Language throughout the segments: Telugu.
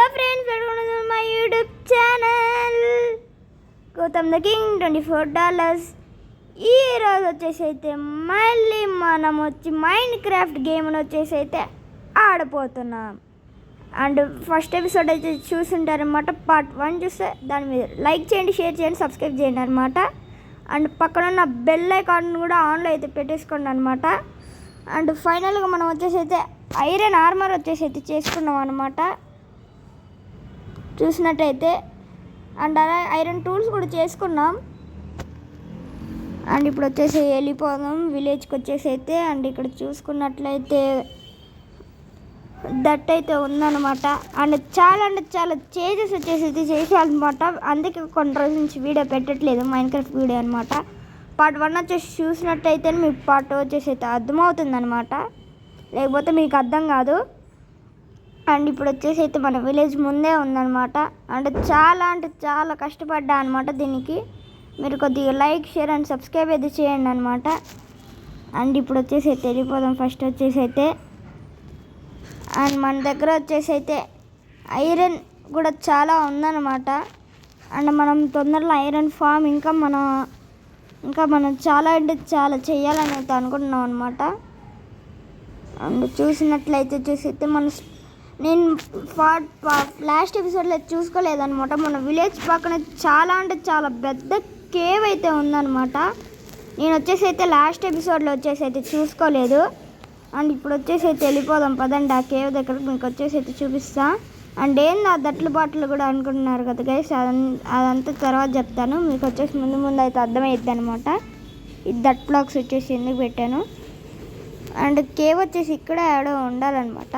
Hello friends, welcome to my YouTube channel Gautam the king $24. ఈరోజు వచ్చేసి అయితే మళ్ళీ మనం మైండ్ క్రాఫ్ట్ గేమ్ని వచ్చేసి అయితే ఆడపోతున్నాం. అండ్ ఫస్ట్ ఎపిసోడ్ అయితే చూసుంటారనమాట. పార్ట్ 1 చూస్తే దాని మీద లైక్ చేయండి, షేర్ చేయండి, సబ్స్క్రైబ్ చేయండి అనమాట. అండ్ పక్కన ఉన్న బెల్ ఐకాన్ కూడా ఆన్లో అయితే పెట్టేసుకోండి అనమాట. అండ్ ఫైనల్గా మనం వచ్చేసి అయితే ఐరన్ ఆర్మర్ వచ్చేసి అయితే చేసుకున్నాం అనమాట చూసినట్టయితే. అండ్ అలా ఐరన్ టూల్స్ కూడా చేసుకున్నాం. అండ్ ఇప్పుడు వచ్చేసి వెళ్ళిపోదాం విలేజ్కి వచ్చేసి అయితే. అండ్ ఇక్కడ చూసుకున్నట్లయితే దట్ అయితే ఉందన్నమాట. అండ్ చాలా చేంజెస్ వచ్చేసి అయితే చేసేయాలన్నమాట. అందుకే కొన్ని రోజుల నుంచి వీడియో పెట్టట్లేదు, మైన్క్రాఫ్ట్ వీడియో అనమాట. పార్ట్ 1 వచ్చేసి చూసినట్టయితే మీకు పార్ట్ 2 వచ్చేసి అయితే అర్థమవుతుంది అనమాట, లేకపోతే మీకు అర్థం కాదు. అండ్ ఇప్పుడు వచ్చేసి అయితే మన విలేజ్ ముందే ఉందన్నమాట. అంటే చాలా కష్టపడ్డా అనమాట దీనికి. మీరు కొద్దిగా లైక్, షేర్ అండ్ సబ్స్క్రైబ్ అయితే చేయండి అనమాట. అండ్ ఇప్పుడు వచ్చేసి అయితే వెళ్ళిపోదాం. ఫస్ట్ వచ్చేసి అయితే అండ్ మన దగ్గర వచ్చేసి అయితే ఐరన్ కూడా చాలా ఉందన్నమాట. అండ్ మనం తొందరలో ఐరన్ ఫామ్ ఇంకా మనం చాలా అంటే చాలా చేయాలని అయితే అనుకుంటున్నాం అనమాట. అండ్ చూసినట్లయితే వచ్చేసి అయితే నేను లాస్ట్ ఎపిసోడ్లో చూసుకోలేదన్నమాట. మన విలేజ్ పక్కన చాలా అంటే చాలా పెద్ద కేవ్ అయితే ఉందన్నమాట. నేను వచ్చేసి అయితే లాస్ట్ ఎపిసోడ్లో వచ్చేసి అయితే చూసుకోలేదు. అండ్ ఇప్పుడు వచ్చేసి అయితే వెళ్ళిపోదాం పదండి ఆ కేవ్ దగ్గరకు. మీకు వచ్చేసి అయితే చూపిస్తా. అండ్ ఏంది ఆ దట్లు బాటలు కూడా అనుకుంటున్నారు కదా గైస్, అదంతా తర్వాత చెప్తాను. మీకు వచ్చేసి ముందు అయితే అర్థమవుద్ది అనమాట ఈ దట్ బ్లాక్స్ వచ్చేసి ఎందుకు పెట్టాను. అండ్ కేవ్ వచ్చేసి ఇక్కడ ఏడో ఉండాలన్నమాట.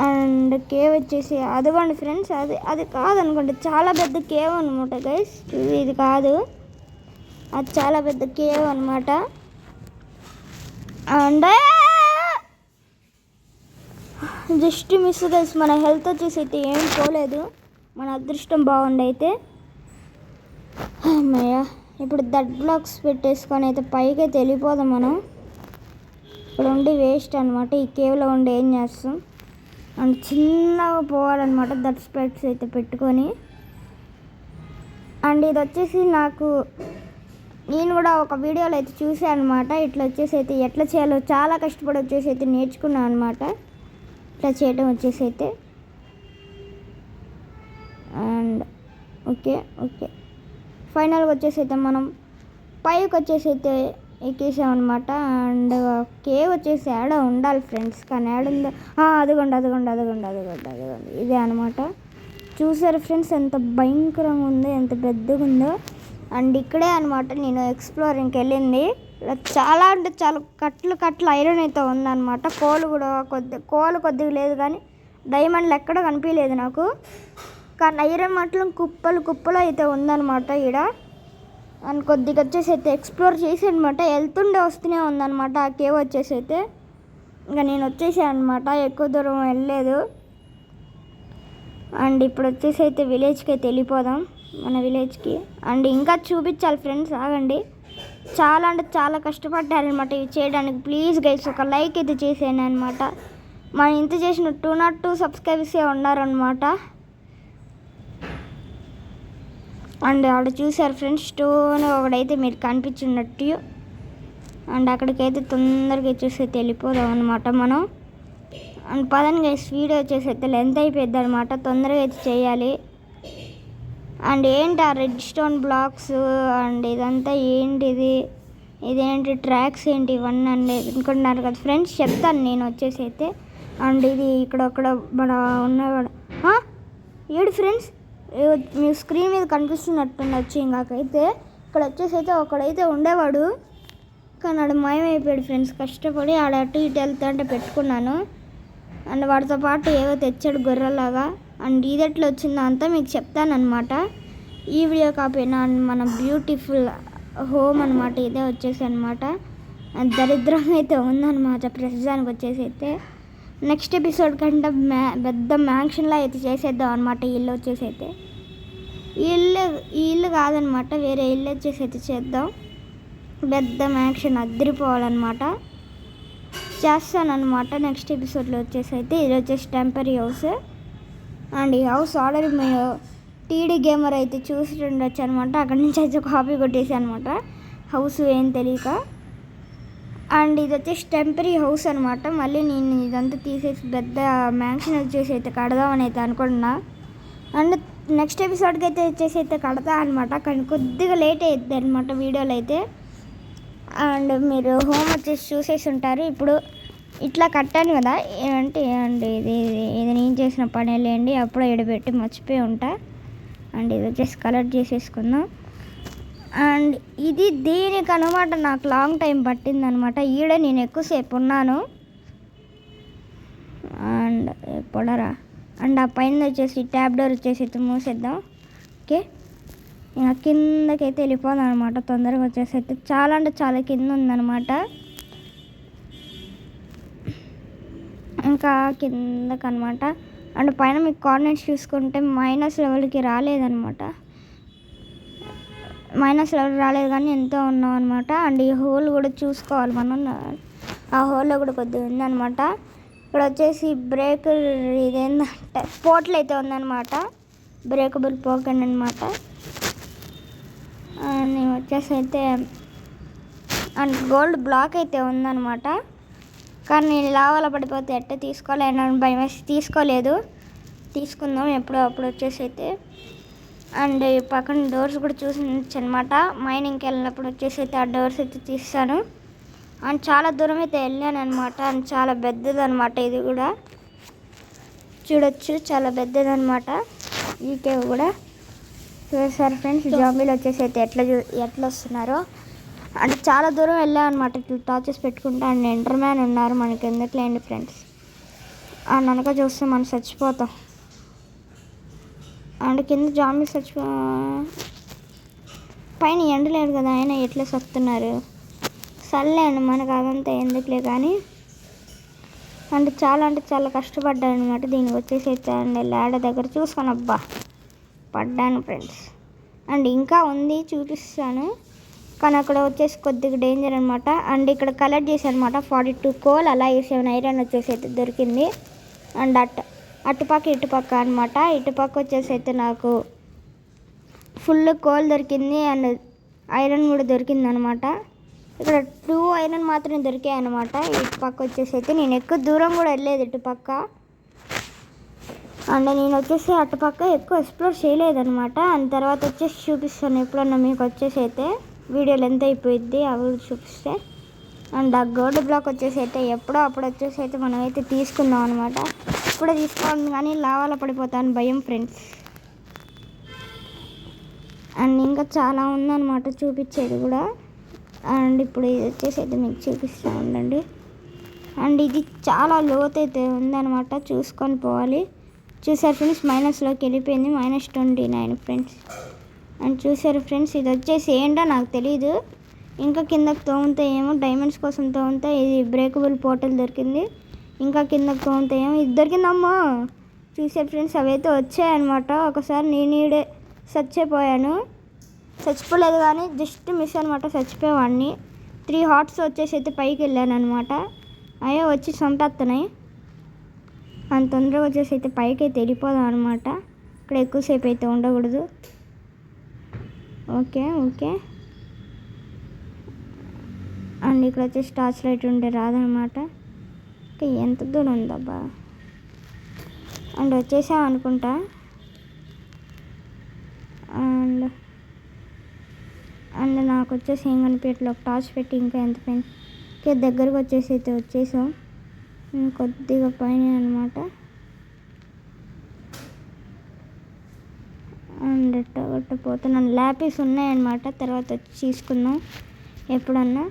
అండ్ కేవ్ వచ్చేసి అదిగోండి ఫ్రెండ్స్, అది కాదనుకోండి, చాలా పెద్ద కేవ్ అనమాట గైస్. ఇది కాదు, అది చాలా పెద్ద కేవ్ అనమాట. అండ్ జస్ట్ మిస్ గైస్, మన హెల్త్ వచ్చేసి అయితే ఏం పోలేదు, మన అదృష్టం బాగుండి అయితే. అమ్మయ్య, ఇప్పుడు దట్ బ్లాక్స్ పెట్టేసుకొని అయితే పైకి అయితే వెళ్ళిపోదాం. మనం ఇక్కడ ఉండి వేస్ట్ అనమాట, ఈ కేవ్లో ఉండి ఏం చేస్తాం. అండ్ చిన్నగా పోవాలన్నమాట దట్ స్పెట్స్ అయితే పెట్టుకొని. అండ్ ఇది వచ్చేసి నేను కూడా ఒక వీడియోలో అయితే చూసాను అనమాట. ఇట్లా వచ్చేసి అయితే ఎట్లా చేయాలో చాలా కష్టపడి వచ్చేసి అయితే నేర్చుకున్నాను అనమాట ఇట్లా చేయడం వచ్చేసి అయితే. అండ్ ఓకే ఫైనల్గా వచ్చేసి అయితే మనం పైకి వచ్చేసి అయితే ఎక్కేసామన్నమాట. అండ్ కేవ్ వచ్చేసి ఏడ ఉండాలి ఫ్రెండ్స్, కానీ ఏడుందో అదిగోండి ఇదే అనమాట. చూసారు ఫ్రెండ్స్ ఎంత భయంకరంగా ఉందో, ఎంత పెద్దగా ఉందో. అండ్ ఇక్కడే అనమాట నేను ఎక్స్ప్లోరింగ్కి వెళ్ళింది. చాలా అంటే చాలా కట్లు ఐరన్ అయితే ఉందన్నమాట. కోలు కొద్దిగా లేదు, కానీ డైమండ్లు ఎక్కడ కనిపించలేదు నాకు. కానీ ఐరన్ మాత్రం కుప్పలు అయితే ఉందన్నమాట ఈడ. అండ్ కొద్దిగా వచ్చేసి అయితే ఎక్స్ప్లోర్ చేసి అనమాట వెళ్తుండే వస్తూనే ఉందన్నమాట ఆ కేవ్ వచ్చేసి అయితే. ఇంకా నేను వచ్చేసాను అనమాట, ఎక్కువ దూరం వెళ్ళలేదు. అండ్ ఇప్పుడు వచ్చేసి అయితే విలేజ్కి అయితే వెళ్ళిపోదాం, మన విలేజ్కి. అండ్ ఇంకా చూపించాలి ఫ్రెండ్స్, ఆగండి. చాలా అంటే చాలా కష్టపడ్డారనమాట ఇవి చేయడానికి. ప్లీజ్ గైస్ ఒక లైక్ అయితే చేసేయండి అనమాట. మనం ఇంత చేసిన 202 సబ్స్క్రైబర్సే ఉన్నారనమాట. అండ్ అక్కడ చూసారు ఫ్రెండ్స్ స్టోన్ ఒకడైతే మీరు కనిపించినట్టు. అండ్ అక్కడికైతే తొందరగా వచ్చేసి అయితే వెళ్ళిపోదాం అనమాట మనం. అండ్ పదండి గైస్, వీడియో వచ్చేసి అయితే లెంత్ అయిపోద్ది అనమాట, తొందరగా అయితే చేయాలి. అండ్ ఏంటి ఆ రెడ్ స్టోన్ బ్లాక్స్, అండ్ ఇదంతా ఏంటిది, ఇదేంటి ట్రాక్స్ ఏంటి ఇవన్నీ అనుకుంటున్నారు కదా ఫ్రెండ్స్, చెప్తాను నేను వచ్చేసి అయితే. అండ్ ఇది ఇక్కడ మన ఉన్నవాడు ఏడు ఫ్రెండ్స్, మీ స్క్రీన్ మీద కనిపిస్తున్నట్టుండొచ్చు. ఇంకాకైతే ఇక్కడ వచ్చేసి అయితే ఒకడైతే ఉండేవాడు, కానీ ఆడు మాయమైపోయాడు ఫ్రెండ్స్. కష్టపడి ఆడ అటు ఇటు వెళ్తుంటే పెట్టుకున్నాను. అండ్ వాడితో పాటు ఏవో తెచ్చాడు గొర్రెలాగా. అండ్ ఇది ఎట్లా వచ్చిందో అంతా మీకు చెప్తానమాట ఈ వీడియో కాపీనా. మన బ్యూటిఫుల్ హోమ్ అనమాట ఇదే వచ్చేసి అనమాట. దరిద్రంగా అయితే ఉందన్నమాట ప్రస్తుతానికి వచ్చేసి అయితే. నెక్స్ట్ ఎపిసోడ్ కంటే పెద్ద మ్యాన్షన్లో అయితే చేసేద్దాం అనమాట ఈ ఇల్లు వచ్చేసి అయితే. ఈ ఇల్లు కాదనమాట, వేరే ఇల్లు వచ్చేసి అయితే చేద్దాం. పెద్ద మ్యాన్షన్ అద్దరిపోవాలన్నమాట. చేస్తాను అనమాట నెక్స్ట్ ఎపిసోడ్లో వచ్చేసి అయితే. ఇది వచ్చేసి టెంపరీ హౌస్ అండ్ ఈ హౌస్ ఆల్రెడీ మీరు టీడీ గేమర్ అయితే చూసి ఉండొచ్చు అనమాట. అక్కడి నుంచి అయితే కాపీ కొట్టేసి అనమాట హౌస్ ఏం తెలియక. అండ్ ఇది వచ్చేసి టెంపరీ హౌస్ అనమాట. మళ్ళీ నేను ఇదంతా తీసేసి పెద్ద మ్యాన్షన్ వచ్చేసి అయితే కడదామని అయితే అనుకుంటున్నా. అండ్ నెక్స్ట్ ఎపిసోడ్కి అయితే వచ్చేసి అయితే కడతా అనమాట. కానీ కొద్దిగా లేట్ అవుతుంది అనమాట వీడియోలో అయితే. అండ్ మీరు హోమ్ వచ్చేసి చూసేసి ఉంటారు. ఇప్పుడు ఇట్లా కట్టాను కదా ఏమంటే అండి ఇది నేను చేసిన పని లేండి, అప్పుడే ఎడబెట్టి మర్చిపోయి ఉంటా. అండ్ ఇది వచ్చేసి కలర్ చేసేసుకుందాం. అండ్ ఇది దీనికి అనమాట నాకు లాంగ్ టైం పట్టింది అనమాట. ఈడ నేను ఎక్కువసేపు ఉన్నాను. అండ్ పొడరా అండ్ ఆ పైన వచ్చేసి ట్యాబ్ డోర్ వచ్చేసి అయితే మూసేద్దాం. ఓకే, ఇంకా కిందకైతే వెళ్ళిపోదాం అనమాట. తొందరగా వచ్చేసి అయితే చాలా అంటే చాలా కింద ఉందన్నమాట. ఇంకా కిందకనమాట. అండ్ పైన మీకు కోఆర్డినేట్స్ చూసుకుంటే మైనస్ లెవెల్కి రాలేదనమాట. మైనస్ లెవెల్ రాలేదు కానీ ఎంతో ఉన్నాం అనమాట. అండ్ ఈ హోల్ కూడా చూసుకోవాలి మనం. ఆ హోల్లో కూడా కొద్దిగా ఉందన్నమాట. ఇక్కడ వచ్చేసి బ్రేక్ ఇదేంటంటే పోర్ట్లు అయితే ఉందన్నమాట. బ్రేకబుల్ పోకెన్ అనమాట. నేను వచ్చేసి అయితే అండ్ గోల్డ్ బ్లాక్ అయితే ఉందన్నమాట. కానీ నేను లావాలో పడిపోతే ఎట్ట తీసుకోలేను భయం వేసి తీసుకోలేదు. తీసుకుందాం ఎప్పుడో అప్పుడు వచ్చేసి అయితే. అండ్ ఈ పక్కన డోర్స్ కూడా చూసించు అనమాట. మైనింగ్కి వెళ్ళినప్పుడు వచ్చేసి అయితే ఆ డోర్స్ అయితే తీస్తాను. అండ్ చాలా దూరం అయితే వెళ్ళాను అనమాట. అండ్ చాలా పెద్దది అనమాట. ఇది కూడా చూడొచ్చు, చాలా పెద్దది అనమాట. ఈ కేవ్ కూడా చూసారు ఫ్రెండ్స్. జాంబీలు వచ్చేసి అయితే ఎట్లా వస్తున్నారో. అంటే చాలా దూరం వెళ్ళాం అనమాట. ఇట్లా టార్చెస్ పెట్టుకుంటా. అండ్ ఎంటర్ మ్యాన్ ఉన్నారు మనకి ఎందుకులేండి ఫ్రెండ్స్. అండ్ అనక చూస్తే మనం చచ్చిపోతాం. అండ్ కింద జాంబీస్ పైన ఎండలేదు కదా, ఆయన ఎట్లా సత్తున్నారు. సర్లే అండి మనకు అదంతా ఎందుకులే కానీ. అంటే చాలా కష్టపడ్డాను అనమాట. దీనికి వచ్చేసి అయితే అండ్ లాడ దగ్గర చూసుకొని అబ్బా పడ్డాను ఫ్రెండ్స్. అండ్ ఇంకా ఉంది చూపిస్తాను, కానీ అక్కడ వచ్చేసి కొద్దిగా డేంజర్ అనమాట. అండ్ ఇక్కడ కలెక్ట్ చేశాను అనమాట 42 కోల్, అలాగే 7 ఐరన్ వచ్చేసి అయితే దొరికింది. అండ్ అటుపక్క ఇటుపక్క అనమాట. ఇటుపక్క వచ్చేసి అయితే నాకు ఫుల్ కోల్ దొరికింది అండ్ ఐరన్ కూడా దొరికింది అనమాట. ఇక్కడ 2 ఐరన్ మాత్రమే దొరికాయి అనమాట. ఇటుపక్క వచ్చేసి అయితే నేను ఎక్కువ దూరం కూడా వెళ్ళలేదు ఇటుపక్క. అండ్ నేను వచ్చేసి అటుపక్క ఎక్కువ ఎక్స్ప్లోర్ చేయలేదన్నమాట. అండ్ తర్వాత వచ్చేసి చూపిస్తాను ఎప్పుడన్నా మీకు వచ్చేసి అయితే. వీడియోలు ఎంత అయిపోయిద్ది అవి చూపిస్తే. అండ్ ఆ గోల్డ్ బ్లాక్ వచ్చేసి అయితే ఎప్పుడో అప్పుడు వచ్చేసి అయితే మనం అయితే తీసుకుందాం అనమాట. ఇప్పుడే తీసుకోండి కానీ లావాలో పడిపోతాను భయం ఫ్రెండ్స్. అండ్ ఇంకా చాలా ఉందన్నమాట చూపించేది కూడా. అండ్ ఇప్పుడు ఇది వచ్చేసి అయితే మీకు చూపిస్తూ ఉండండి. అండ్ ఇది చాలా లోతు అయితే ఉందన్నమాట, చూసుకొని పోవాలి. చూసారు ఫ్రెండ్స్, మైనస్లోకి వెళ్ళిపోయింది, -29 ఫ్రెండ్స్. అండ్ చూసారు ఫ్రెండ్స్, ఇది వచ్చేసి ఏంటో నాకు తెలీదు. ఇంకా కిందకి తోముతే ఏమో డైమండ్స్ కోసం తోముతే ఇది బ్రేకబుల్ పోర్టల్ దొరికింది. ఇంకా కిందకి తోముతే ఏమో ఇది దొరికిందమ్మా. చూసారు ఫ్రెండ్స్, అవైతే వచ్చాయన్నమాట. ఒకసారి నేనే చచ్చిపోయాను, చచ్చిపోలేదు కానీ జస్ట్ మిస్ అనమాట, చచ్చిపోయేవాడిని. 3 హార్ట్స్ వచ్చేసి అయితే పైకి వెళ్ళాను అనమాట. అయ్యో వచ్చి చంపేస్తున్నాయి. అంత తొందరగా వచ్చేసి అయితే పైకి అయితే వెళ్ళిపోదాం అనమాట. ఇక్కడ ఎక్కువసేపు అయితే ఉండకూడదు. ఓకే. అండ్ ఇక్కడ వచ్చేసి టార్చ్ లైట్ ఉంటే రాదనమాట. ఇంకా ఎంత దూరం ఉందబ్బా. అండ్ వచ్చేసాం అనుకుంటా. అండ్ నాకు వచ్చేసి ఏం కనిపించట్లేదు. ఒక టార్చ్ పెట్టి ఇంకా ఎంత పైన దగ్గరకు వచ్చేసి అయితే వచ్చేసాం. కొద్దిగా పైన అనమాట. అండ్ పోతున్నాను. ల్యాపీస్ ఉన్నాయన్నమాట, తర్వాత వచ్చి తీసుకుందాం ఎప్పుడన్నా.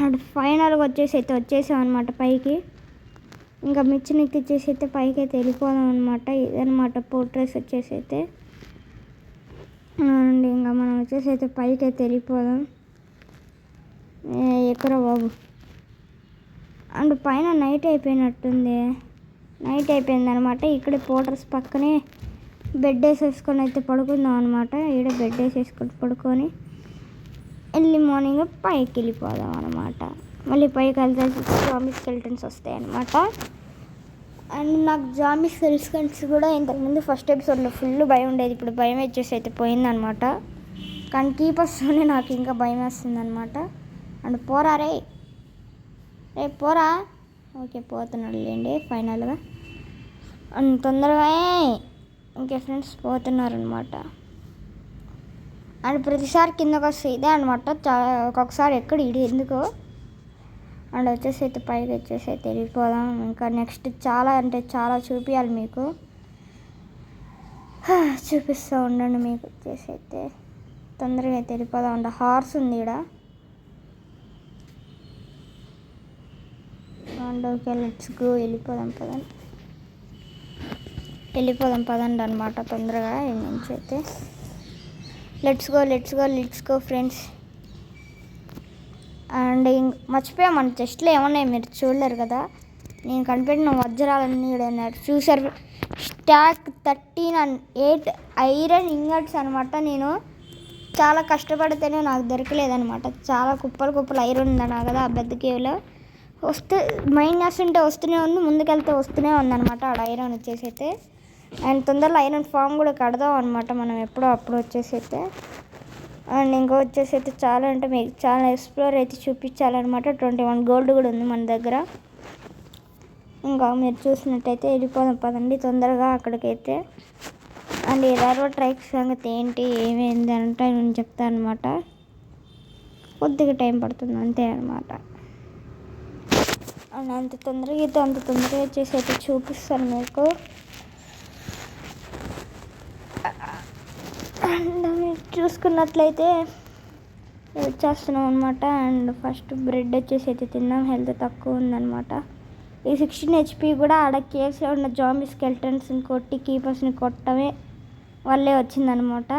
అండ్ ఫైనల్గా వచ్చేసి అయితే వచ్చేసాం అనమాట పైకి. ఇంకా మిర్చిని ఎక్కిచ్చేసి అయితే పైకి అయితే వెళ్ళిపోదాం అనమాట. ఇదనమాట పోర్ట్రేస్ వచ్చేసి అయితే. అండ్ ఇంకా మనం వచ్చేసి అయితే పైకి అయితే వెళ్ళిపోదాం. ఎక్కడ బాబు. అండ్ పైన నైట్ అయిపోయినట్టుంది, నైట్ అయిపోయింది అనమాట. ఇక్కడ పోర్ట్రేస్ పక్కనే బెడ్ వేసేసుకొని అయితే పడుకుందాం అనమాట. ఈడ బెడ్ వేసేసుకొని పడుకొని ఎర్లీ మార్నింగ్ పైకి వెళ్ళిపోదాం అనమాట. మళ్ళీ పైకి వెళ్తే జాంబీ స్కెల్టన్స్ వస్తాయి అన్నమాట. అండ్ నాకు జాంబీ స్కెల్టన్స్ కూడా ఇంతకుముందు ఫస్ట్ ఎపిసోడ్లో ఫుల్ భయం ఉండేది, ఇప్పుడు భయం వచ్చేసి అయితే పోయిందనమాట. కానీ కీపర్స్తోనే నాకు ఇంకా భయం వేస్తుంది అనమాట. అండ్ పోరా రే పోరా. ఓకే పోతున్నాడు లేండి ఫైనల్గా. అండ్ తొందరగా ఓకే ఫ్రెండ్స్ పోతున్నారనమాట. అండ్ ప్రతిసారి కిందకు వస్తే ఇదే అనమాట, ఒక్కొక్కసారి ఎక్కడ ఇడి ఎందుకో. అండ్ వచ్చేసి అయితే పైకి వచ్చేసి అయితే వెళ్ళిపోదాం. ఇంకా నెక్స్ట్ చాలా అంటే చాలా చూపించాలి మీకు, చూపిస్తూ ఉండండి మీకు. వచ్చేసి అయితే తొందరగా అయితే వెళ్ళిపోదాం. అండ్ హార్స్ ఉంది ఇక్కడ. అండ్ ఓకే లెట్స్ గో వెళ్ళిపోదాం పదండి అనమాట తొందరగా నుంచి అయితే. Let's go friends. అండ్ మర్చిపోయాం మన చెస్ట్లో ఏమన్నాయి మీరు చూడలేరు కదా, నేను కనిపెట్టిన వజ్రాలన్నీ అన్నారు చూసారు. స్టాక్ 13 and 8 ఐరన్ ఇంగట్స్ అనమాట. నేను చాలా కష్టపడితేనే నాకు దొరకలేదనమాట. చాలా కుప్పలు ఐరన్ ఉందన్నా కదా ఆ పెద్ద కేవ్లో. వస్తే మైండ్ చేస్తుంటే వస్తూనే ఉంది, ముందుకెళ్తే వస్తూనే ఉందన్నమాట ఆడ ఐరన్ వచ్చేసి అయితే. అండ్ తొందరలో ఐరన్ ఫామ్ కూడా కడదాం అనమాట మనం ఎప్పుడో అప్పుడు వచ్చేసి అయితే. అండ్ ఇంకా వచ్చేసి అయితే చాలా అంటే మీకు చాలా ఎక్స్ప్లోర్ అయితే చూపించాలన్నమాట. 21 గోల్డ్ కూడా ఉంది మన దగ్గర. ఇంకా మీరు చూసినట్టయితే వెళ్ళిపోదాం పదండి తొందరగా అక్కడికైతే. అండ్ ఈ రైల్వే ట్రాక్ సంగతి ఏంటి ఏమైంది అంటే నేను చెప్తాను అనమాట. కొద్దిగా టైం పడుతుంది అంతే అనమాట. అండ్ అంత తొందరగా వచ్చేసి అయితే చూపిస్తాను మీకు. అండ్ మీరు చూసుకున్నట్లయితే వచ్చేస్తున్నాం అనమాట. అండ్ ఫస్ట్ బ్రెడ్ వచ్చేసి అయితే తిన్నాం, హెల్త్ తక్కువ ఉందన్నమాట. ఈ 16 HP కూడా ఆడ కేవ్స్లో ఉన్న జాంబీ స్కెల్టన్స్ని కొట్టి కీపర్స్ని కొట్టమే వల్లే వచ్చిందనమాట.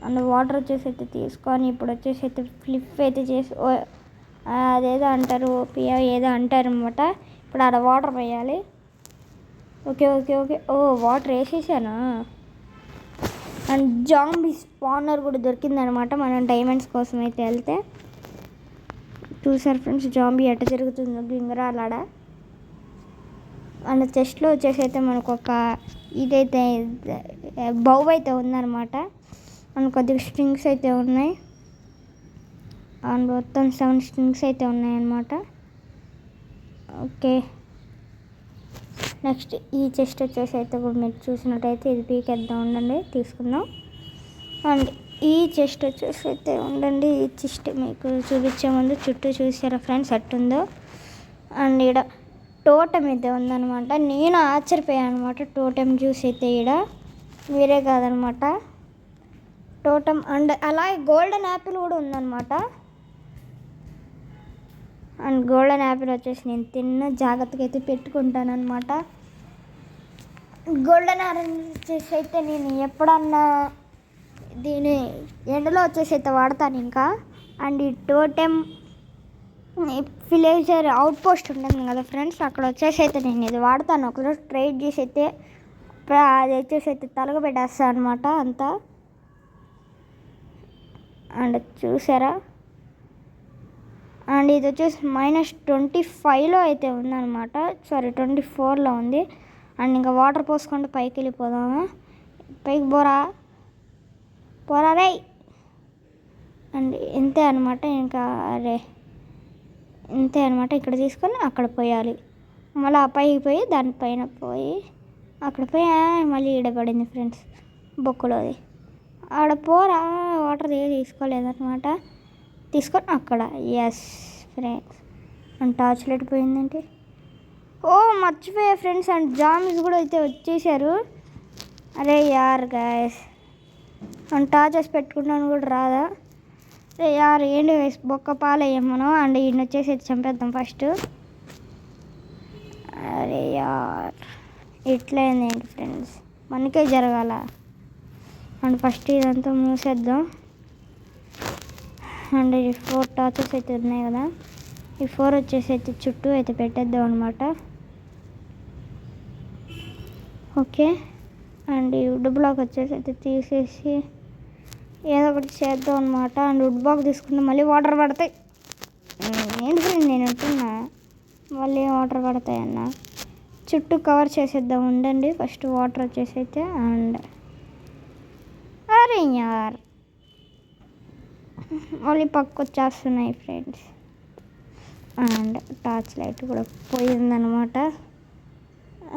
అండ్ వాటర్ వచ్చేసి అయితే తీసుకొని ఇప్పుడు వచ్చేసి అయితే ఫ్లిప్ అయితే చేసి అదేదో అంటారు ఓపియా ఏదో అంటారు అనమాట. ఇప్పుడు ఆడ వాటర్ వేయాలి. ఓకే వాటర్ వేసేసాను. అండ్ జాంబీ స్పానర్ కూడా దొరికిందనమాట మనం డైమండ్స్ కోసం అయితే వెళ్తే. చూసారు ఫ్రెండ్స్ జాంబీ ఎట్ట జరుగుతుందో గింగరాలాడ. అండ్ చెస్ట్లో వచ్చేసి అయితే మనకు ఒక ఇదైతే బౌ అయితే ఉందన్నమాట. అండ్ కొద్దిగా స్ట్రింగ్స్ అయితే ఉన్నాయి. అండ్ మొత్తం 7 స్ట్రింగ్స్ అయితే ఉన్నాయన్నమాట. ఓకే నెక్స్ట్ ఈ చెస్ట్ వచ్చేసి అయితే కూడా మీరు చూసినట్టయితే ఇది పీకేద్దాం ఉండండి తీసుకుందాం. అండ్ ఈ చెస్ట్ వచ్చేసి అయితే ఉండండి, ఈ చెస్ట్ మీకు చూపించే ముందు చుట్టూ చూసారా ఫ్రెండ్స్ ఎట్టుందో. అండ్ ఇక్కడ టోటమ్ అయితే ఉందన్నమాట. నేను ఆశ్చర్యపోయాను అనమాట టోటమ్ చూసి అయితే ఇక్కడ వేరే కాదనమాట టోటమ్. అండ్ అలాగే గోల్డెన్ యాపిల్ కూడా ఉందన్నమాట. అండ్ గోల్డెన్ యాపిల్ వచ్చేసి నేను తిన్న జాగ్రత్తగా అయితే పెట్టుకుంటాను అనమాట. గోల్డెన్ ఆరెంజ్ వచ్చేసి అయితే నేను ఎప్పుడన్నా దీని ఎండలో వచ్చేసి అయితే వాడతాను ఇంకా. అండ్ ఈ టోటెమ్ విలేజర్ అవుట్ పోస్ట్ ఉంటుంది కదా ఫ్రెండ్స్, అక్కడ వచ్చేసి అయితే నేను ఇది వాడతాను. ఒకరోజు ట్రైడ్ చేసి అయితే అది వచ్చేసి అయితే తలగ పెట్టేస్తాను అనమాట అంతా. అండ్ చూసారా. అండ్ ఇది వచ్చేసి -25లో అయితే ఉందన్నమాట, సారీ 24లో ఉంది. అండ్ ఇంకా వాటర్ పోసుకుంటూ పైకి వెళ్ళిపోదాము. పైకి పోరా రే. అండ్ ఇంతే అనమాట. ఇంకా ఇంతే అనమాట. ఇక్కడ తీసుకొని అక్కడ పోయాలి, మళ్ళీ ఆ పైకి పోయి దానిపైన పోయి అక్కడ పోయి మళ్ళీ ఈడపడింది ఫ్రెండ్స్ బొక్కలోది. ఆడ పోరా వాటర్ తీసుకోలేదన్నమాట. తీసుకొని అక్కడ yes friends. And torch light పోయిందంటే మర్చిపోయా ఫ్రెండ్స్. అండ్ జాంబీస్ కూడా అయితే వచ్చేసారు. అరే యార్ గాయస్, అండ్ టార్చ్ వేసి పెట్టుకుంటాను కూడా రాదా. అరే యార్ ఏంటి వేసి బొక్క పాలయ్యాం మనం. అండ్ ఈయన వచ్చేసి చంపేద్దాం ఫస్ట్. అరే యార్ ఇట్లయింది ఏంటి ఫ్రెండ్స్, మనకే జరగాల. అండ్ ఫస్ట్ ఇదంతా మూసేద్దాం. అండ్ ఈ 4 టార్చెస్ అయితే ఉన్నాయి కదా, ఈ 4 వచ్చేసి అయితే చుట్టూ అయితే పెట్టేద్దాం అనమాట. ఓకే. అండ్ ఈ వుడ్ బ్లాక్ వచ్చేసి అయితే తీసేసి ఏదో ఒకటి చేద్దాం అనమాట. అండ్ వుడ్ బ్లాక్ తీసుకుంటే మళ్ళీ వాటర్ పడతాయి. ఏంటి ఫ్రెండ్ నేను అంటున్నా మళ్ళీ వాటర్ పడతాయన్న. చుట్టూ కవర్ చేసేద్దాం ఉండండి. ఫస్ట్ వాటర్ వచ్చేసి అయితే అండ్ అరే యార్ మళ్ళీ పక్క వచ్చేస్తున్నాయి ఫ్రెండ్స్. అండ్ టార్చ్ లైట్ కూడా పోయిందనమాట.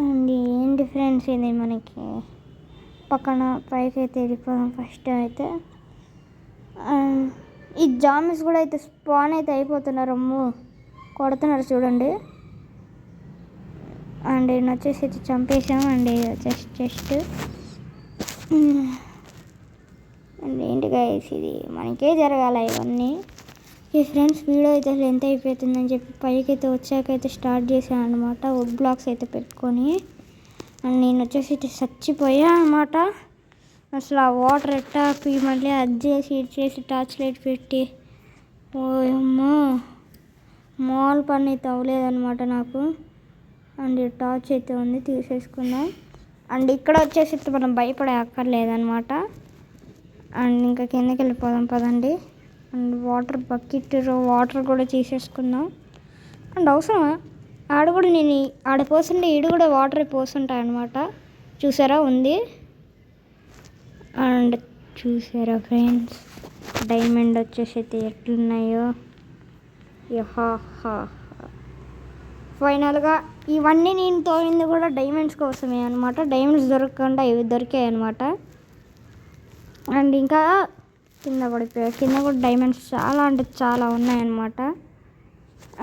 అండ్ ఏంటి ఫ్రెండ్స్ ఇది మనకి పక్కన పైకి అయితే వెళ్ళిపోదాం ఫస్ట్ అయితే. అండ్ ఈ జామీస్ కూడా అయితే స్పాన్ అయితే అయిపోతున్నారు. అమ్ము కొడుతున్నారు చూడండి. అండ్ ఈయన వచ్చేసి అయితే చంపేసాం. అండ్ చెస్ట్ అండ్ ఏంటి గైస్ ఇది మనకే జరగాల ఇవన్నీ. ఈ ఫ్రెండ్స్ వీడియో అయితే లెంత్ అయిపోతుందని చెప్పి పైకి అయితే వచ్చాకైతే స్టార్ట్ చేశాను అనమాట. వుడ్ బ్లాక్స్ అయితే పెట్టుకొని. అండ్ నేను వచ్చేసి అయితే చచ్చిపోయా అనమాట. అసలు ఆ వాటర్ ఎట్టా మళ్ళీ అది చేసి ఇది చేసి టార్చ్ లైట్ పెట్టి ఓయమ్మో మాల్ పని అయితే అవ్వలేదన్నమాట నాకు. అండ్ టార్చ్ అయితే ఉంది తీసేసుకుందాం. అండ్ ఇక్కడ వచ్చేసి మనం భయపడే అక్కర్లేదన్నమాట. అండ్ ఇంకా కిందకి వెళ్ళిపోదాం పదండి. అండ్ వాటర్ బకెట్ వాటర్ కూడా తీసేసుకుందాం. అండ్ అవసరమా ఆడ కూడా నేను ఆడ పోస్తుంటే ఈడు కూడా వాటర్ పోస్తుంటాయి అనమాట. చూసారా ఉంది. అండ్ చూసారా ఫ్రెండ్స్ డైమండ్ వచ్చేసి అయితే ఎట్లున్నాయో. ఫైనల్గా ఇవన్నీ నేను తోయింది కూడా డైమండ్స్ కోసమే అనమాట. డైమండ్స్ దొరకకుండా ఇవి దొరికాయి అనమాట. అండ్ ఇంకా కింద పడిపోయాయి. కింద కూడా డైమండ్స్ చాలా అంటే చాలా ఉన్నాయన్నమాట.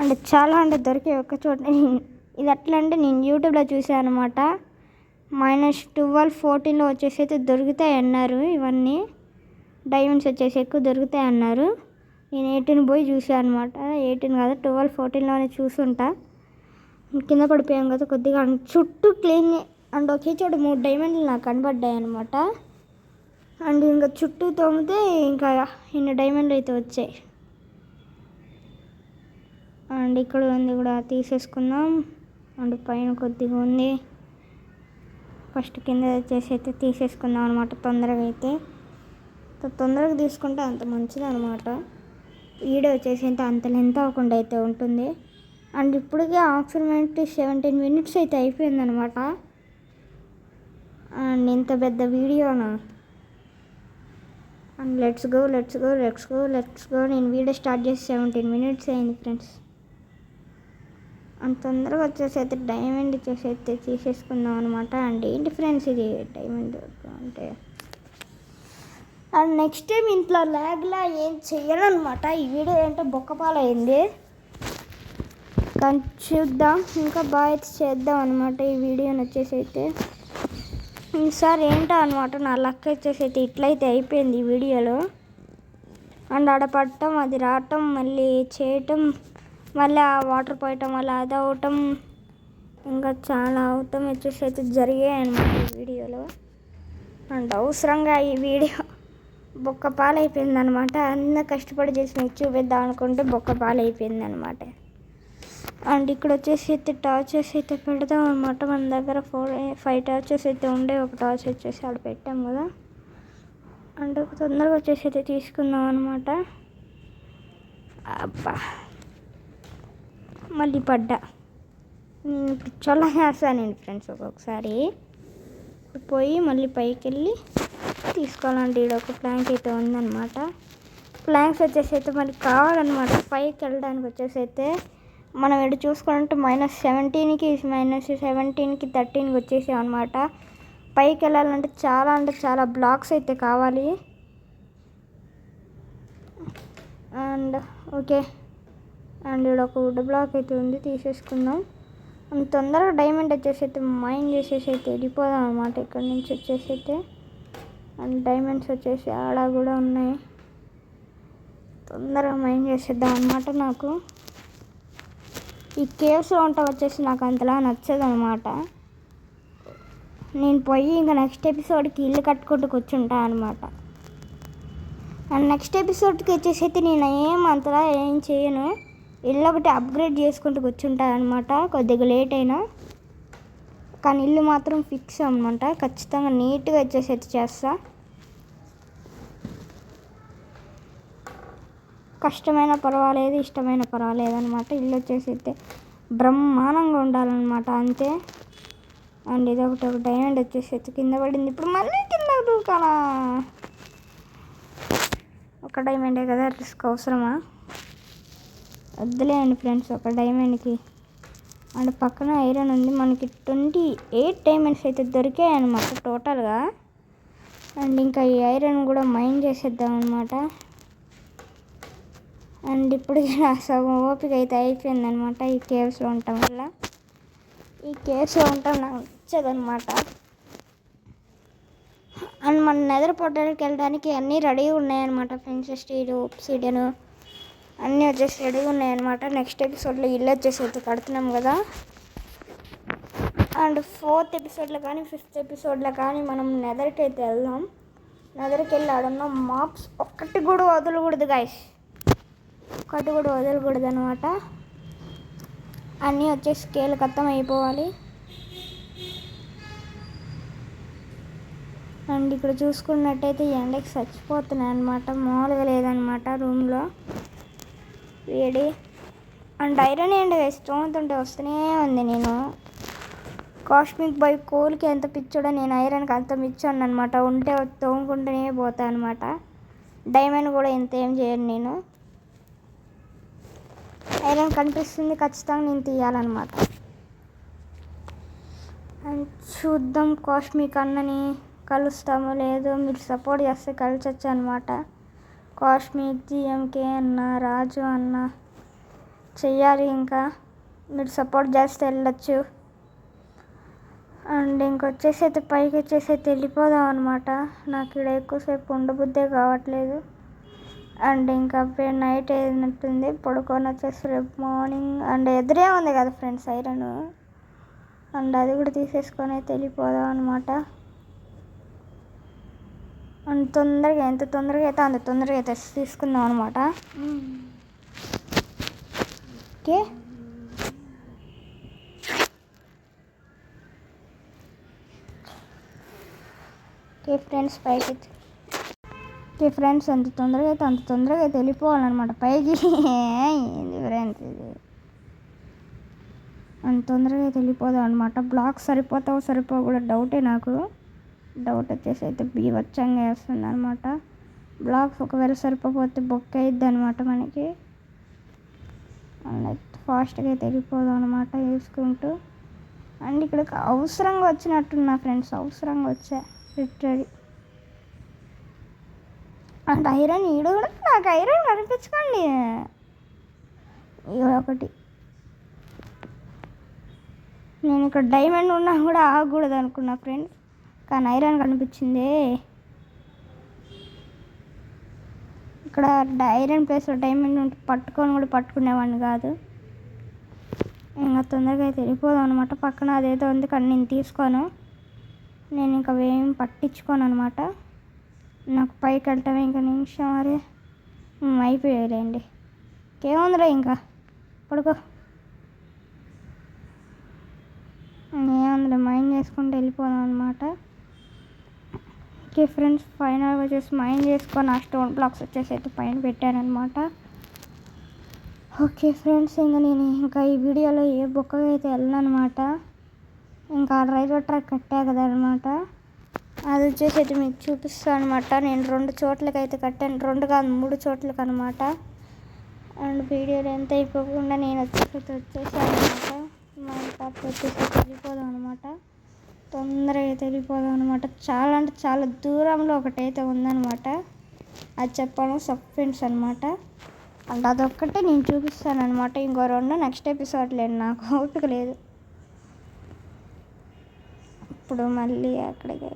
అండ్ చాలా అంటే దొరికే ఒక చోట ఇది ఎట్లా అంటే నేను యూట్యూబ్లో చూసాను అనమాట. -12 14లో వచ్చేసి అయితే దొరుకుతాయి అన్నారు. ఇవన్నీ డైమండ్స్ వచ్చేసి ఎక్కువ దొరుకుతాయి అన్నారు. నేను 18 పోయి చూసాను అనమాట. 18 కాదు 12 14లోనే చూసుంటా. కింద పడిపోయాం కదా కొద్దిగా చుట్టూ క్లీన్. అండ్ ఒకే చోట 3 డైమండ్లు నాకు కనబడ్డాయి అనమాట. అండ్ ఇంకా చుట్టూ తోమితే ఇంకా ఇన్ని డైమండ్లు అయితే వచ్చాయి. అండ్ ఇక్కడ ఉంది కూడా తీసేసుకుందాం. అండ్ పైన కొద్దిగా ఉంది. ఫస్ట్ కింద వచ్చేసి అయితే తీసేసుకుందాం అనమాట. తొందరగా అయితే తొందరగా తీసుకుంటే అంత మంచిది అనమాట. వీడియో వచ్చేసి అయితే అంత లెంత్ అవ్వకుండా అయితే ఉంటుంది. అండ్ ఇప్పటికే అప్రాక్సిమేట్లీ 17 minutes అయితే అయిపోయిందనమాట. అండ్ ఇంత పెద్ద వీడియోనా. And let's go. నేను వీడియో స్టార్ట్ చేసి 17 minutes అయింది ఫ్రెండ్స్. అంత తొందరగా వచ్చేసి అయితే డైమండ్ వచ్చేసి అయితే తీసేసుకుందాం అనమాట. అండ్ ఏంటి ఫ్రెండ్స్ ఇది డైమండ్ అంటే. అండ్ నెక్స్ట్ టైం ఇంట్లో ల్యాగ్లా ఏం చెయ్యనమాట. ఈ వీడియో ఏంటో బొక్కపాలైంది కానీ చూద్దాం ఇంకా బాగా చేద్దాం అనమాట ఈ వీడియోని వచ్చేసి అయితే. ఈసారి ఏంటో అనమాట నా లక్ వచ్చేసి అయితే ఇట్లయితే అయిపోయింది ఈ వీడియోలో. అండ్ ఆడ పడటం అది రావటం మళ్ళీ చేయటం మళ్ళీ ఆ వాటర్ పోయటం వల్ల అది అవటం ఇంకా చాలా అవటం వచ్చేసి అయితే జరిగాయి అనమాట ఈ వీడియోలో. అండ్ అవసరంగా ఈ వీడియో బొక్క పాలైపోయింది అనమాట. అన్న కష్టపడి చేసి మీకు చూపిద్దాం అనుకుంటే బొక్క పాలైపోయింది అనమాట. అండ్ ఇక్కడ వచ్చేసి అయితే టార్చెస్ అయితే పెడదాం అనమాట. మన దగ్గర 5 టార్చెస్ అయితే ఉండే. ఒక టార్చ్ వచ్చేసి ఆడ పెట్టాం కదా. అండ్ తొందరగా వచ్చేసి అయితే తీసుకుందాం అనమాట. అబ్బా మళ్ళీ పడ్డా. పిచ్చోళ్ళ చేస్తాను నేను ఫ్రెండ్స్. ఒక్కొక్కసారి పోయి మళ్ళీ పైకి వెళ్ళి తీసుకోవాలంటే ఇక్కడ ఒక ప్లాంక్ అయితే ఉందన్నమాట. ప్లాంక్స్ వచ్చేసి అయితే మనకి కావాలన్నమాట. పైకి వెళ్ళడానికి వచ్చేసి అయితే మనం ఇక్కడ చూసుకోవాలంటే -17కి -17కి 13కి వచ్చేసాం అనమాట. పైకి వెళ్ళాలంటే చాలా అంటే చాలా బ్లాక్స్ అయితే కావాలి. And okay. అండ్ ఇక్కడ ఒక వుడ్ బ్లాక్ అయితే ఉంది తీసేసుకుందాం. అండ్ తొందరగా డైమండ్ వచ్చేసి అయితే మైన్ చేసేసి అయితే వెళ్ళిపోదాం అనమాట ఇక్కడ నుంచి వచ్చేసి అయితే. అండ్ డైమండ్స్ వచ్చేసి ఆడ కూడా ఉన్నాయి. తొందరగా మైన్ చేసేద్దాం అనమాట. నాకు ఈ కేవ్స్లో వంట వచ్చేసి నాకు అంతలా నచ్చదు అనమాట. నేను పోయి ఇంకా నెక్స్ట్ ఎపిసోడ్కి ఇల్లు కట్టుకుంటూ కూర్చుంటా అనమాట. అండ్ నెక్స్ట్ ఎపిసోడ్కి వచ్చేసి అయితే నేను అంతలా ఏం చేయను. ఇల్లు ఒకటి అప్గ్రేడ్ చేసుకుంటూ కూర్చుంటా అనమాట. కొద్దిగా లేట్ అయినా కానీ ఇల్లు మాత్రం ఫిక్స్ అనమాట. ఖచ్చితంగా నీట్గా వచ్చేసి అయితే చేస్తా. కష్టమైన పర్వాలేదు, ఇష్టమైన పర్వాలేదు అనమాట. ఇల్లు వచ్చేసి అయితే బ్రహ్మాండంగా ఉండాలన్నమాట అంతే. అండ్ ఇది ఒక డైమండ్ వచ్చేసి అయితే కింద పడింది. ఇప్పుడు మళ్ళీ కింద దూకాలా? ఒక డైమండే కదా, రిస్క్ అవసరమా? వద్దులేండి ఫ్రెండ్స్ ఒక డైమండ్కి. అండ్ పక్కన ఐరన్ ఉంది. మనకి 28 డైమండ్స్ అయితే దొరికాయి అనమాట టోటల్గా. అండ్ ఇంకా ఈ ఐరన్ కూడా మైన్ చేసేద్దాం అనమాట. అండ్ ఇప్పుడు సగం ఓపిక అయితే అయిపోయిందనమాట ఈ కేవ్స్లో ఉండటం వల్ల. ఈ కేవ్స్లో ఉండటం నాకు నచ్చదనమాట. అండ్ మన నెదర్ పోర్టల్కి వెళ్ళడానికి అన్నీ రెడీగా ఉన్నాయన్నమాట ఫ్రెండ్స్. స్టీల్, ఒబ్సిడియన్ అన్నీ వచ్చేసి రెడీగా ఉన్నాయన్నమాట. నెక్స్ట్ ఎపిసోడ్లో ఇల్లు వచ్చేసి అయితే కడుతున్నాం కదా. అండ్ 4th ఎపిసోడ్లో కానీ 5th ఎపిసోడ్లో కానీ మనం నెదర్కి అయితే వెళ్దాం. నెదర్కి వెళ్ళి ఆడున్న మాప్స్ ఒక్కటి కూడా వదలకూడదు గైస్, ఒక్కటి కూడా వదలకూడదు అనమాట. అన్నీ వచ్చేసి స్కేల్ ఖతం అయిపోవాలి. అండ్ ఇక్కడ చూసుకున్నట్టయితే ఎండకి చచ్చిపోతున్నాయి అనమాట, మామూలుగా లేదనమాట రూమ్లో వేడి. అండ్ ఐరన్ ఏంటి తోముతుంటే వస్తూనే ఉంది. నేను కాస్మిక్ బై కోల్కి ఎంత పిచ్చోడో నేను ఐరన్కి అంత పిచ్చోడు అనమాట. ఉంటే తోముకుంటూనే పోతా అనమాట. డైమండ్ కూడా ఇంత ఏం చేయను నేను. ఐరన్ కనిపిస్తుంది ఖచ్చితంగా నేను తీయాలన్నమాట. అండ్ చూద్దాం కాస్మిక్ అన్నని కలుస్తామో లేదో. మీరు సపోర్ట్ చేస్తే కలిసొచ్చు అనమాట. కాస్మిక్, జిఎంకే అన్న, రాజు అన్న చెయ్యాలి. ఇంకా మీరు సపోర్ట్ చేస్తే వెళ్ళొచ్చు. అండ్ ఇంకొచ్చేసి అయితే పైకి వచ్చేసి అయితే వెళ్ళిపోదాం అనమాట. నాకు ఇక్కడ ఎక్కువసేపు ఉండబుద్దే కావట్లేదు. అండ్ ఇంకా నైట్ అయినట్టుంది, పడుకొని వచ్చేసి రేపు మార్నింగ్. అండ్ ఎదురే ఉంది కదా ఫ్రెండ్స్ ఐరన్. అండ్ అది కూడా తీసేసుకొని అయితే వెళ్ళిపోదాం అనమాట. అండ్ తొందరగా ఎంత తొందరగా అయితే అంత తొందరగా అయితే తీసుకుందాం అనమాట. ఓకే ఓకే ఫ్రెండ్స్ పైకి ఓకే ఫ్రెండ్స్ ఎంత తొందరగా అయితే అంత తొందరగా అయితే వెళ్ళిపోవాలన్నమాట పైకి. ఏంది ఫ్రెండ్స్ ఇది, అంత తొందరగా అయితే వెళ్ళిపోదాం అనమాట. బ్లాక్ సరిపోతావు సరిపోవు కూడా డౌటే నాకు. డౌట్ వచ్చేసి అయితే బీవచ్చంగా వేస్తుంది అనమాట. బ్లాక్స్ ఒకవేళ సరిపోతే బొక్క అయిద్ది అనమాట మనకి. ఫాస్ట్గా అయితే వెళ్ళిపోదాం అనమాట వేసుకుంటూ. అండ్ ఇక్కడికి అవసరంగా వచ్చినట్టున్నా ఫ్రెండ్స్, అవసరంగా వచ్చా లిటరరీ. అండ్ ఐరన్ ఈడు కూడా నాకు ఐరన్ కనిపించుకోండి. ఇది ఒకటి, నేను ఇక్కడ డైమండ్ ఉన్నా కూడా ఆగకూడదు అనుకున్నా ఫ్రెండ్స్, కానీ ఐరన్ కనిపించింది. ఇక్కడ ఐరన్ ప్లేస్లో డైమండ్ ఉంటే పట్టుకొని కూడా పట్టుకునేవాడిని కాదు. ఇంకా తొందరగా అయితే వెళ్ళిపోదాం అనమాట. పక్కన అదేదో ఉంది కానీ నేను తీసుకోను, నేను ఇంకా ఏం పట్టించుకోను అనమాట. నాకు పైకి వెళ్ళటమే ఇంకా నిమిషం. అరే అయిపోయారండి, ఇంకేముందిరా ఇంకా పడుకో. ఏముందిరా మైండ్ చేసుకుంటూ వెళ్ళిపోదాం అనమాట. ఓకే ఫ్రెండ్స్ ఫైనల్గా వచ్చేసి మైండ్ చేసుకొని ఆ స్టోన్ బ్లాక్స్ వచ్చేసి అయితే పైన పెట్టానమాట. ఓకే ఫ్రెండ్స్ ఇంకా నేను ఇంకా ఈ వీడియోలో ఏ బొక్కగా అయితే వెళ్ళనమాట. ఇంకా రైల్వే ట్రాక్ కట్టా కదా అనమాట, అది వచ్చేసి అయితే మీకు చూపిస్తాను అనమాట. నేను 2 చోట్లకి అయితే కట్టాను, 2 కాదు 3 చోట్లకి అనమాట. అండ్ వీడియోలో ఎంత అయిపోకుండా నేను వచ్చేసాను అనమాట. మా పాప వచ్చేసి వెళ్ళిపోదాం అనమాట, తొందరగా అయితే వెళ్ళిపోదాం అనమాట. చాలా అంటే చాలా దూరంలో ఒకటైతే ఉందన్నమాట, అది చెప్పాను సస్పెన్స్ అనమాట. అండ్ అదొక్కటే నేను చూపిస్తాను అనమాట. ఇంకో 2 నెక్స్ట్ ఎపిసోడ్ లేదు, నాకు ఓపిక లేదు. ఇప్పుడు మళ్ళీ అక్కడికి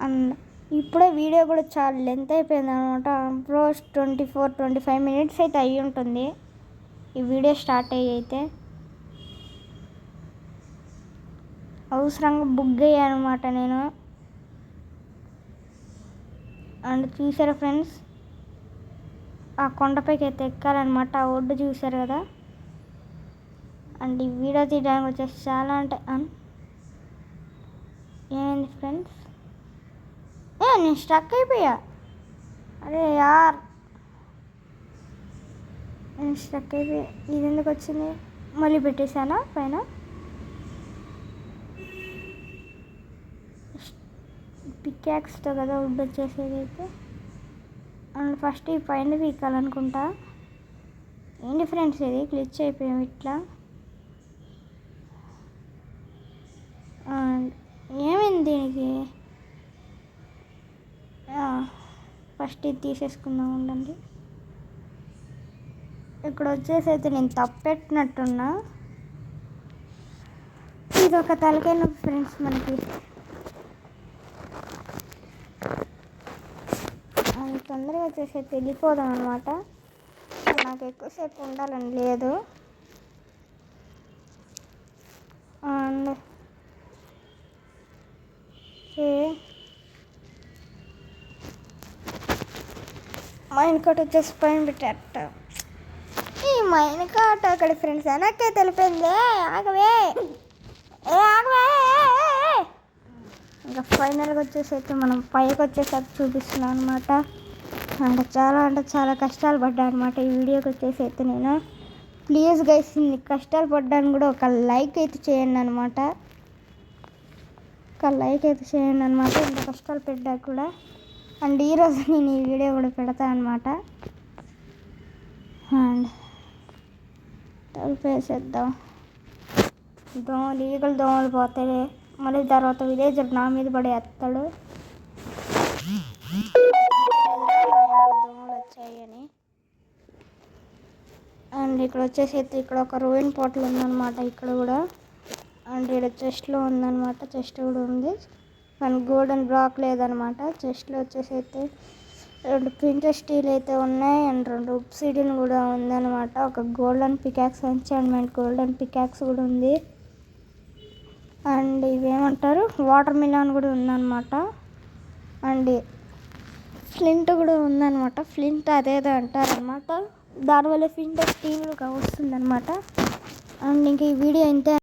అండ్ ఇప్పుడే వీడియో కూడా చాలా లెంత్ అయిపోయింది అనమాట. అప్రోచ్ 24-25 మినిట్స్ అయితే అయ్యి ఉంటుంది ఈ వీడియో స్టార్ట్ అయ్యి. అయితే అవసరంగా బుక్ అయ్యాను అనమాట నేను. అండ్ చూసారా ఫ్రెండ్స్, ఆ కొండపైకి అయితే ఎక్కాలన్నమాట. ఆ ఒడ్డు చూసారు కదా. అండ్ ఈ వీడియో తీయడానికి వచ్చేసి చాలా అంటే ఏమైంది ఫ్రెండ్స్, నేను స్ట్రక్ అయిపోయా. అరే యార్ స్ట్రక్ అయిపోయి ఇది ఎందుకు వచ్చింది? మళ్ళీ పెట్టేశానా పైన. పికాక్స్తో కదా వుడ్ వచ్చేసేది అయితే. అండ్ ఫస్ట్ ఈ పైన పీకాలనుకుంటా. ఏంటి ఫ్రెండ్స్ ఇది గ్లిచ్ అయిపోయాం ఇట్లా. ఏమైంది దీనికి? ఫస్ట్ ఇది తీసేసుకుందాం ఉండండి. ఇక్కడ వచ్చేసి అయితే నేను తప్పెట్టినట్టున్నా. ఇది ఒక తలకాయ నొప్పి ఫ్రెండ్స్ మనకి. తొందరగా వచ్చేసి అయితే వెళ్ళిపోదాం అనమాట. నాకు ఎక్కువసేపు ఉండాలని లేదు. అండ్ మైన్ కాట్ వచ్చేసి పైన పెట్టేట. ఈ మైన్ కాట్ అక్కడ ఫ్రెండ్స్ వెనక్కే తెలిపిందే. ఆగవే ఆగవే. ఇంకా ఫైనల్గా వచ్చేసి అయితే మనం పైకి వచ్చేసరికి చూపిస్తున్నాం అనమాట. అంటే చాలా కష్టాలు పడ్డా అనమాట ఈ వీడియోకి వచ్చేసి అయితే నేను. ప్లీజ్ గైస్ కష్టాలు పడ్డాను కూడా ఒక లైక్ అయితే చేయండి అనమాట. ఒక లైక్ అయితే చేయండి అనమాట ఇంత కష్టాలు పెట్టా కూడా. అండ్ ఈరోజు నేను ఈ వీడియో కూడా పెడతాను అనమాట. అండ్ తలుపు వేసేద్దాం. దోమలు పోతాయి. మళ్ళీ తర్వాత విలేజర్ నా మీద పడేస్తాడు. దోమలు వచ్చాయని. అండ్ ఇక్కడ వచ్చేసి అయితే ఇక్కడ ఒక రూయిన్ పోర్టల్ ఉందన్నమాట. ఇక్కడ కూడా అండ్ ఇక్కడ చెస్ట్లో ఉందన్నమాట. చెస్ట్ కూడా ఉంది కానీ గోల్డెన్ బ్లాక్ లేదనమాట. చెస్ట్లో వచ్చేసి అయితే 2 ప్రింటర్ స్టీల్ అయితే ఉన్నాయి. అండ్ 2 obsidian కూడా ఉందన్నమాట. ఒక golden peacocks enchantment golden peacocks కూడా ఉంది. అండ్ ఇవేమంటారు వాటర్ మిలాన్ కూడా ఉందన్నమాట. అండ్ ఫ్లింట్ కూడా ఉందన్నమాట. ఫ్లింట్ అదేదో అంటారనమాట. దానివల్ల ప్రింటర్ స్టీల్గా వస్తుందన్నమాట. అండ్ ఇంక ఈ వీడియో ఇంతే.